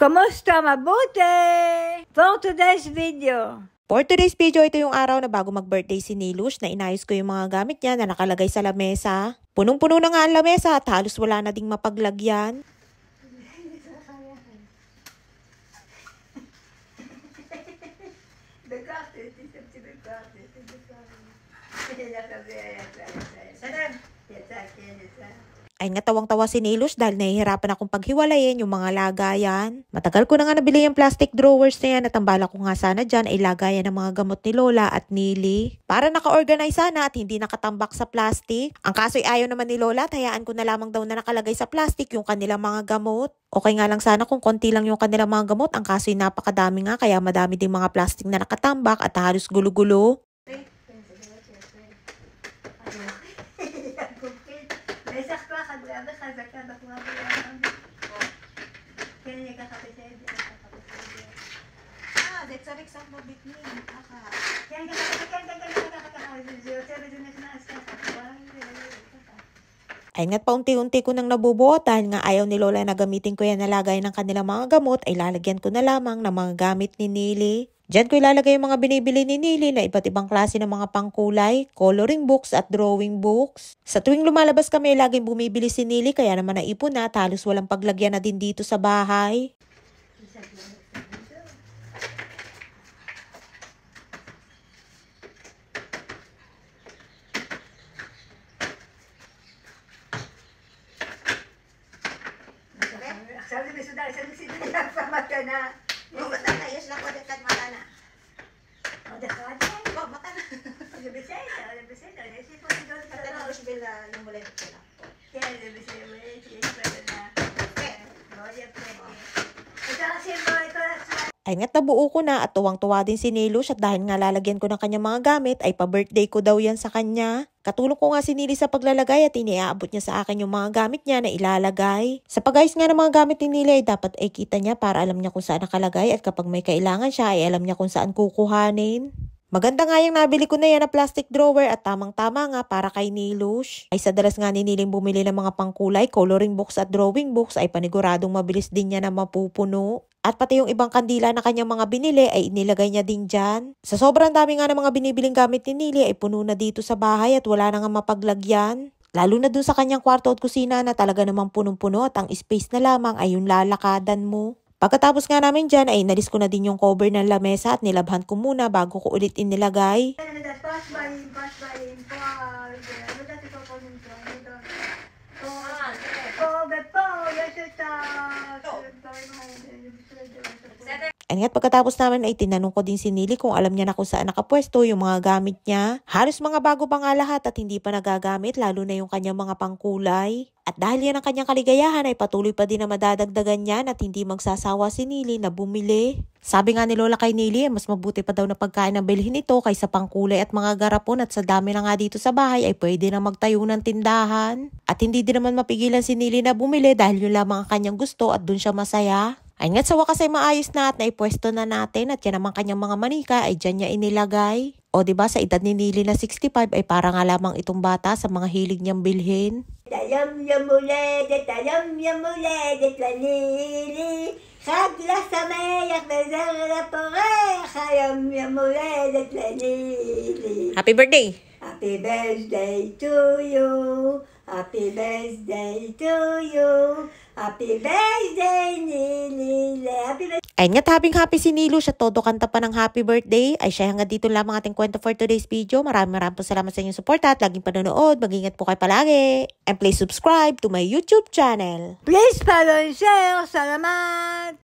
Kamusta? Mabuti? For today's video. Ito yung araw na bago mag-birthday si Nilush na inayos ko yung mga gamit niya na nakalagay sa lamesa. Punong-puno na nga ang lamesa at halos wala na ding mapaglagyan. Ay nga tawang-tawa si Nilush dahil nahihirapan akong paghiwalayin yung mga lagayan. Matagal ko na nga nabili yung plastic drawers na yan at ang bala ko nga sana dyan ay lagayan ng mga gamot ni Lola at Nili. Para naka-organize sana at hindi nakatambak sa plastic. Ang kaso'y ayaw naman ni Lola at hayaan ko na lamang daw na nakalagay sa plastic yung kanilang mga gamot. Okay nga lang sana kung konti lang yung kanilang mga gamot. Ang kaso'y napakadami nga kaya madami ding mga plastic na nakatambak at halos gulo-gulo. Ay nga't paunti-unti ko nang nabubuo dahil nga ayaw ni Lola na gamitin ko yan na lagay ng kanilang mga gamot ay lalagyan ko na lamang ng mga gamit ni Nili. Diyan ko ilalagay yung mga binibili ni Nili na iba't ibang klase ng mga pangkulay, coloring books at drawing books. Sa tuwing lumalabas kami, laging bumibili si Nili kaya naman naipon na at halos walang paglagyan na din dito sa bahay. Sabi ko sudah sa sini mata na. Oh, mata na. Yes lang ko dekat mata na. Oh, dekat. Oh, mata na. Ada besar, ada besar. Ada sih pun tinggal Mata na harus bila yung mulai ko lang. Ya, ada besar boleh sih pada na. Oh, ya pwede. Ito kasi ito. Ay nga't nabuo ko na at tuwang-tuwa din si Nilush at dahil nga lalagyan ko ng kanyang mga gamit ay pa-birthday ko daw yan sa kanya. Katulong ko nga si Nili sa paglalagay at iniaabot niya sa akin yung mga gamit niya na ilalagay. Sa pag-ayos nga ng mga gamit ni Nili ay dapat ay kita niya para alam niya kung saan nakalagay at kapag may kailangan siya ay alam niya kung saan kukuhanin. Maganda nga yung nabili ko na yan na plastic drawer at tamang-tama nga para kay Nilush. Ay sa dalas nga ni Niling bumili ng mga pangkulay, coloring books at drawing books ay paniguradong mabilis din niya na mapupuno. At pati yung ibang kandila na kanyang mga binili ay inilagay niya din dyan. Sa sobrang dami nga ng mga binibiling gamit ni Nili ay puno na dito sa bahay at wala na nga mapaglagyan. Lalo na dun sa kanyang kwarto at kusina na talaga namang punong-puno at ang space na lamang ay yung lalakadan mo. Pagkatapos nga namin dyan ay inalis ko na din yung cover ng lamesa at nilabhan ko muna bago ko ulit inilagay. At pagkatapos naman ay tinanong ko din si Nili kung alam niya na kung saan nakapwesto yung mga gamit niya. Halos mga bago pa nga lahat at hindi pa nagagamit lalo na yung kanyang mga pangkulay. At dahil yan ang kanyang kaligayahan ay patuloy pa din na madadagdagan niyan at hindi magsasawa si Nili na bumili. Sabi nga ni Lola kay Nili mas mabuti pa daw na pagkain ang bilhin ito kaysa pangkulay at mga garapon at sa dami na nga dito sa bahay ay pwede na magtayo ng tindahan. At hindi din naman mapigilan si Nili na bumili dahil yun lamang ang kanyang gusto at dun siya masaya. Ay nga't sa wakas ay maayos na at naipwesto na natin at yan naman kanyang mga manika ay dyan niya inilagay. O diba sa edad ni Nili na 65 ay para nga lamang itong bata sa mga hilig niyang bilhin. Tayam yamule de Nili. Khagla samayak bezara pore. Khayam yamule de Nili. Happy birthday! Happy birthday to you. Happy birthday to you. Happy birthday, Nili. Happy birthday. Ayun nga't happy si Nilush at todo kanta pa ng happy birthday. Ay siya hanggang dito lamang ating kwento for today's video. Maraming po salamat sa inyong support at laging panonood. Mag-ingat po kayo palagi. And please subscribe to my YouTube channel. Please follow and share. Salamat.